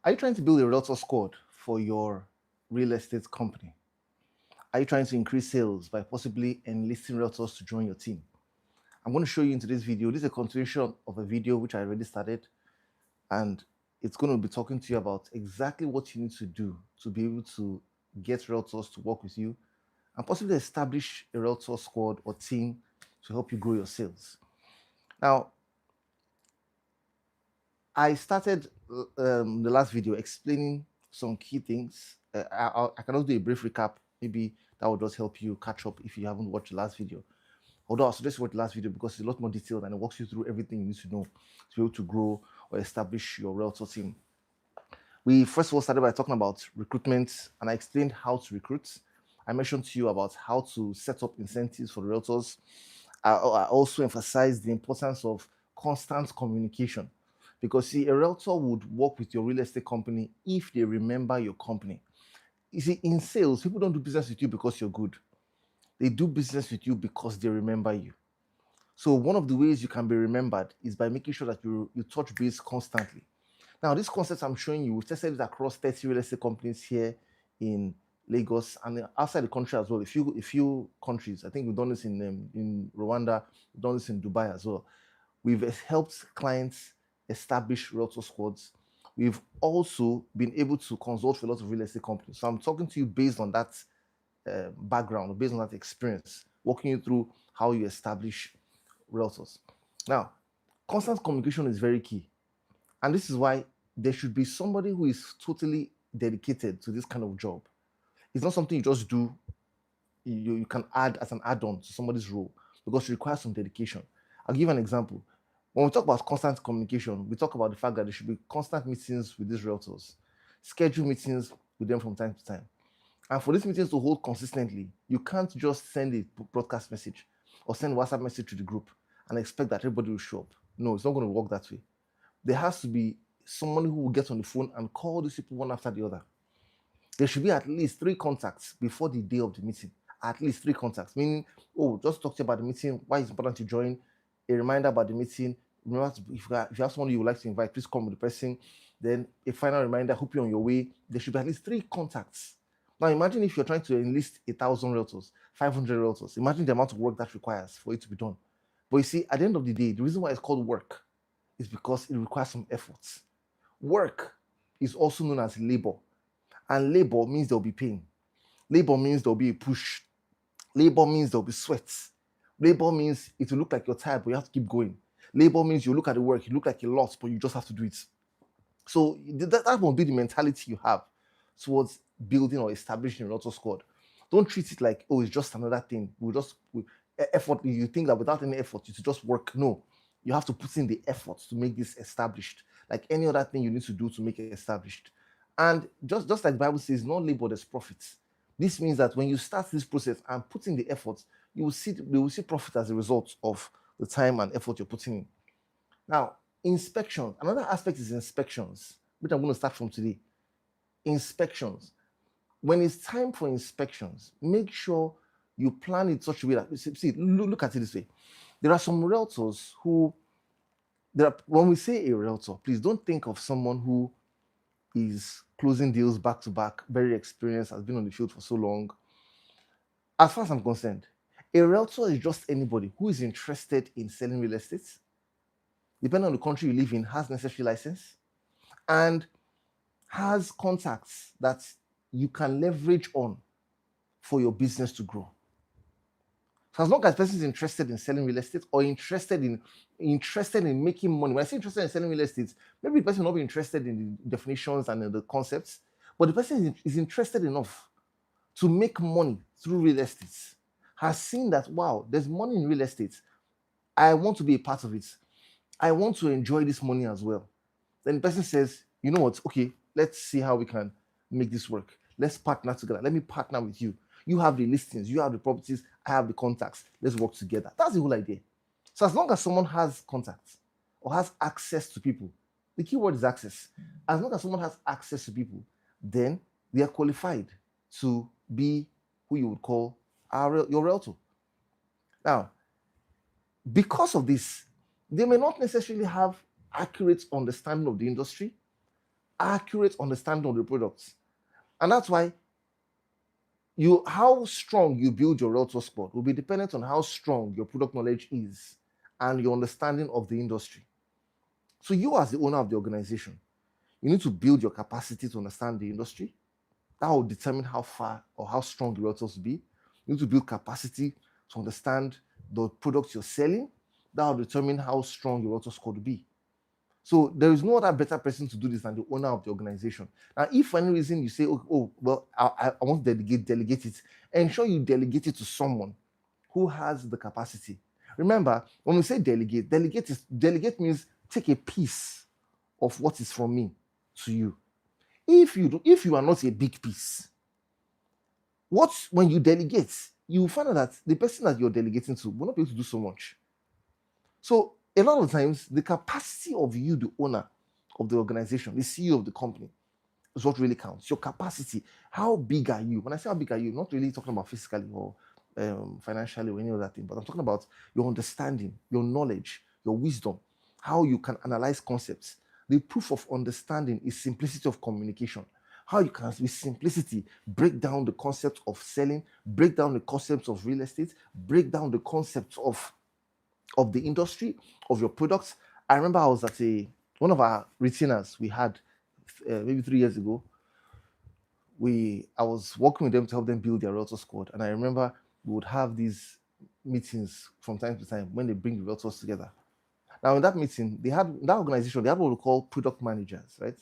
Are you trying to build a Realtor squad for your real estate company? Are you trying to increase sales by possibly enlisting realtors to join your team? I'm going to show you in today's video. This is a continuation of a video which I already started, and it's going to be talking to you about exactly what you need to do to be able to get realtors to work with you and possibly establish a realtor squad or team to help you grow your sales. Now, I started the last video explaining some key things. I can also do a brief recap. Maybe that will just help you catch up if you haven't watched the last video. Although I suggest you watch the last video because it's a lot more detailed and it walks you through everything you need to know to be able to grow or establish your realtor team. We first of all started by talking about recruitment, and I explained how to recruit. I mentioned to you about how to set up incentives for the realtors. I also emphasized the importance of constant communication because, see, a realtor would work with your real estate company if they remember your company. You see, in sales, people don't do business with you because you're good. They do business with you because they remember you. So one of the ways you can be remembered is by making sure that you touch base constantly. Now, this concept I'm showing you, we've tested it across 30 real estate companies here in Lagos and outside the country as well. A few countries. I think we've done this in Rwanda, we've done this in Dubai as well. We've helped clients establish realtor squads. We've also been able to consult for a lot of real estate companies. So I'm talking to you based on that background, based on that experience, walking you through how you establish realtors. Now, constant communication is very key. And this is why there should be somebody who is totally dedicated to this kind of job. It's not something you just do, you can add as an add-on to somebody's role because it requires some dedication. I'll give you an example. When we talk about constant communication, we talk about the fact that there should be constant meetings with these realtors, schedule meetings with them from time to time. And for these meetings to hold consistently, you can't just send a broadcast message or send a WhatsApp message to the group and expect that everybody will show up. No, it's not going to work that way. There has to be someone who will get on the phone and call these people one after the other. There should be at least 3 contacts before the day of the meeting. At least 3 contacts, meaning, oh, just talk to you about the meeting, why it's important to join, a reminder about the meeting. Remember, if you have someone you would like to invite, please come with the person. Then a final reminder, hope you're on your way. There should be at least 3 contacts. Now, imagine if you're trying to enlist 1,000 realtors, 500 realtors. Imagine the amount of work that requires for it to be done. But you see, at the end of the day, the reason why it's called work is because it requires some efforts. Work is also known as labor, and labor means there'll be pain. Labor means there'll be a push. Labor means there'll be sweat. Labor means it will look like you're tired, but you have to keep going. Labor means you look at the work, you look like a lot, but you just have to do it. So that will be the mentality you have towards building or establishing an auto squad. Don't treat it like, oh, it's just another thing. Effort. You think that without any effort, you should just work. No, you have to put in the effort to make this established, like any other thing you need to do to make it established. And just like the Bible says, no labor, there's profits. This means that when you start this process and put in the effort, you will see profit as a result of the time and effort you're putting in. Now, inspection. Another aspect is inspections, which I'm going to start from today. Inspections. When it's time for inspections, make sure you plan it such a way that, see, look at it this way. There are some realtors who, when we say a realtor, please don't think of someone who is closing deals back to back, very experienced, has been on the field for so long. As far as I'm concerned, a realtor is just anybody who is interested in selling real estate, depending on the country you live in, has necessary license, and has contacts that you can leverage on for your business to grow. So as long as the person is interested in selling real estate or interested in making money, when I say interested in selling real estate, maybe the person will not be interested in the definitions and in the concepts, but the person is interested enough to make money through real estate, has seen that, wow, there's money in real estate. I want to be a part of it. I want to enjoy this money as well. Then the person says, you know what, okay, let's see how we can make this work. Let's partner together. Let me partner with you. You have the listings, you have the properties, I have the contacts. Let's work together. That's the whole idea. So as long as someone has contacts or has access to people, the key word is access. As long as someone has access to people, then they are qualified to be who you would call your realtor. Now, because of this, they may not necessarily have accurate understanding of the industry, accurate understanding of the products. And that's why how strong you build your Realtor squad will be dependent on how strong your product knowledge is and your understanding of the industry. So you, as the owner of the organization, you need to build your capacity to understand the industry. That will determine how far or how strong the realtors will be. You need to build capacity to understand the products you're selling. That will determine how strong your realtor squad will be. So there is no other better person to do this than the owner of the organization. Now, if for any reason you say, well, I want to delegate it, ensure you delegate it to someone who has the capacity. Remember, when we say delegate means take a piece of what is from me to you. If you are not a big piece, when you delegate, you find out that the person that you're delegating to will not be able to do so much. So a lot of times, the capacity of you, the owner of the organization, the CEO of the company, is what really counts. Your capacity. How big are you? When I say how big are you, I'm not really talking about physically or financially or any other thing, but I'm talking about your understanding, your knowledge, your wisdom, how you can analyze concepts. The proof of understanding is simplicity of communication. How you can, with simplicity, break down the concepts of selling, break down the concepts of real estate, break down the concepts of the industry, of your products. I remember I was at one of our retainers we had maybe 3 years ago. I was working with them to help them build their Realtor squad. And I remember we would have these meetings from time to time when they bring the Realtors together. Now, in that meeting, that organization, they had what we call product managers, right?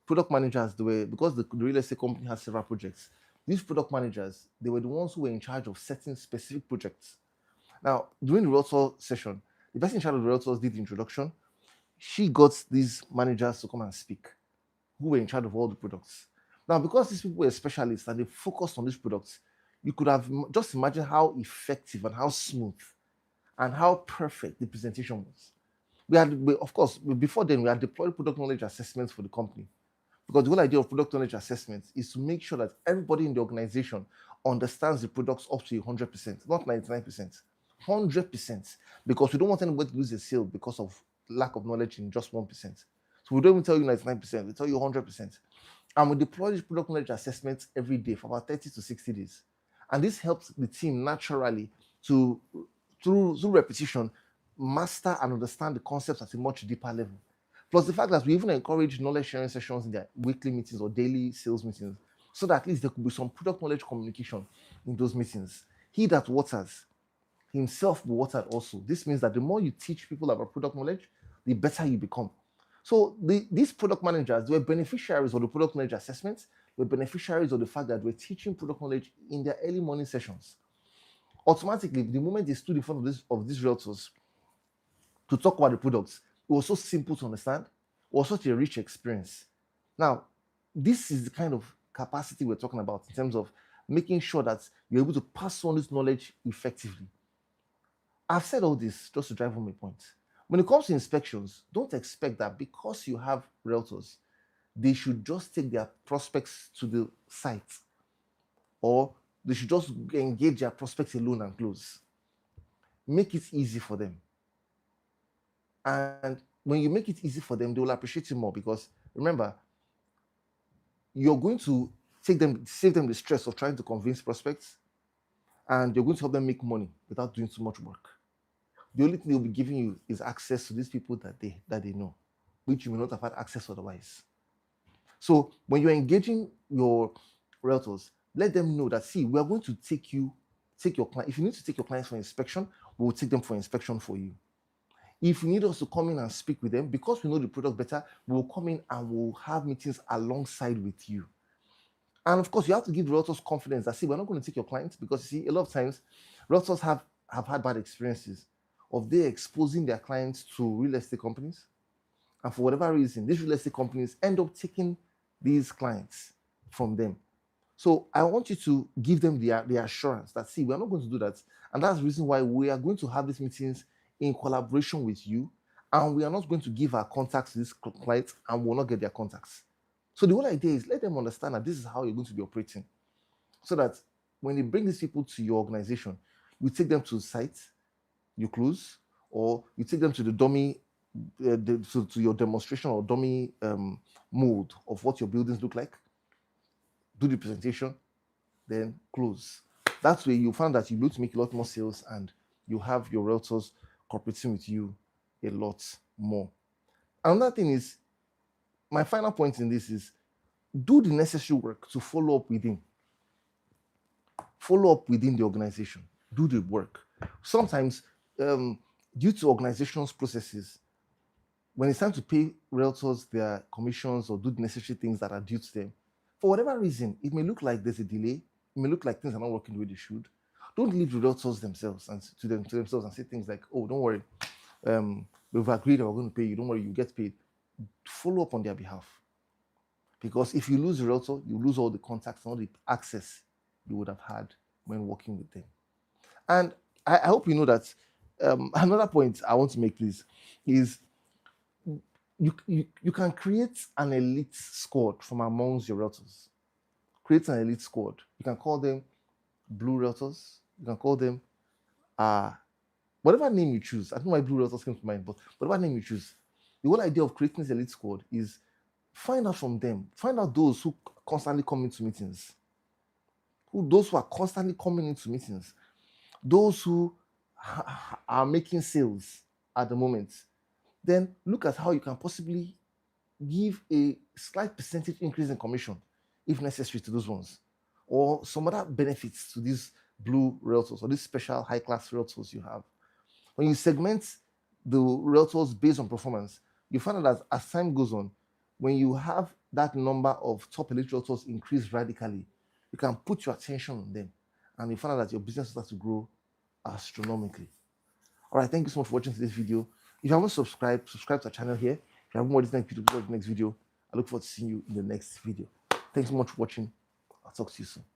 Product managers, because the real estate company has several projects. These product managers, they were the ones who were in charge of setting specific projects. Now, during the Realtor session, the person in charge of the Realtors did the introduction. She got these managers to come and speak, who were in charge of all the products. Now, because these people were specialists and they focused on these products, you could have just imagined how effective and how smooth and how perfect the presentation was. Of course, before then, we had deployed product knowledge assessments for the company. Because the whole idea of product knowledge assessments is to make sure that everybody in the organization understands the products up to 100%, not 99%, 100%. Because we don't want anybody to lose a sale because of lack of knowledge in just 1%. So we don't even tell you 99%, we tell you 100%. And we deploy these product knowledge assessments every day for about 30 to 60 days. And this helps the team naturally to, through repetition, master and understand the concepts at a much deeper level. Plus the fact that we even encourage knowledge sharing sessions in their weekly meetings or daily sales meetings, so that at least there could be some product knowledge communication in those meetings. He that waters, himself will water also. This means that the more you teach people about product knowledge, the better you become. So these product managers, they were beneficiaries of the product knowledge assessments, they were beneficiaries of the fact that we're teaching product knowledge in their early morning sessions. Automatically, the moment they stood in front of these realtors to talk about the products, it was so simple to understand, it was such a rich experience. Now, this is the kind of capacity we're talking about in terms of making sure that you're able to pass on this knowledge effectively. I've said all this just to drive home a point. When it comes to inspections, don't expect that because you have realtors, they should just take their prospects to the site, or they should just engage their prospects alone and close. Make it easy for them. And when you make it easy for them, they will appreciate you more, because remember, you're going to save them the stress of trying to convince prospects, and you're going to help them make money without doing too much work. The only thing they'll be giving you is access to these people that they know, which you may not have had access otherwise. So when you're engaging your realtors, let them know that, see, we are going to take your client. If you need to take your clients for inspection, we will take them for inspection for you. If you need us to come in and speak with them, because we know the product better, we'll come in and we'll have meetings alongside with you. And of course, you have to give the realtors confidence that, see, we're not going to take your clients, because, you see, a lot of times, realtors have had bad experiences of they exposing their clients to real estate companies. And for whatever reason, these real estate companies end up taking these clients from them. So I want you to give them the assurance that, see, we're not going to do that. And that's the reason why we are going to have these meetings in collaboration with you. And we are not going to give our contacts to these clients, and we'll not get their contacts. So the whole idea is, let them understand that this is how you're going to be operating. So that when they bring these people to your organization, you take them to the site, you close, or you take them to the dummy to your demonstration or dummy mode of what your buildings look like, do the presentation, then close. That way you find that you'll be able to make a lot more sales and you have your realtors cooperating with you a lot more. Another thing is, my final point in this is, do the necessary work to follow up within. Follow up within the organization. Do the work. Sometimes, due to organization's processes, when it's time to pay realtors their commissions or do the necessary things that are due to them, for whatever reason, it may look like there's a delay. It may look like things are not working the way they should. Don't leave the realtors themselves and to themselves and say things like, "Oh, don't worry, we've agreed that we're going to pay you. Don't worry, you get paid." Follow up on their behalf, because if you lose the realtor, you lose all the contacts and all the access you would have had when working with them. And I hope you know that another point I want to make, please, is you can create an elite squad from amongst your realtors. Create an elite squad. You can call them blue realtors. You can call them whatever name you choose. I don't know why blue realtors came to mind, but whatever name you choose. The whole idea of creating this elite squad is find out from them. Find out those who constantly come into meetings. Those who are constantly coming into meetings. Those who are making sales at the moment. Then look at how you can possibly give a slight percentage increase in commission if necessary to those ones, or some other benefits to these blue realtors or these special high-class realtors you have. When you segment the realtors based on performance, you find out that as time goes on, when you have that number of top elite realtors increase radically, you can put your attention on them and you find out that your business starts to grow astronomically. All right, thank you so much for watching today's video. If you haven't subscribed, subscribe to our channel here. If you have more of this next video, I look forward to seeing you in the next video. Thanks so much for watching. I'll talk to you soon.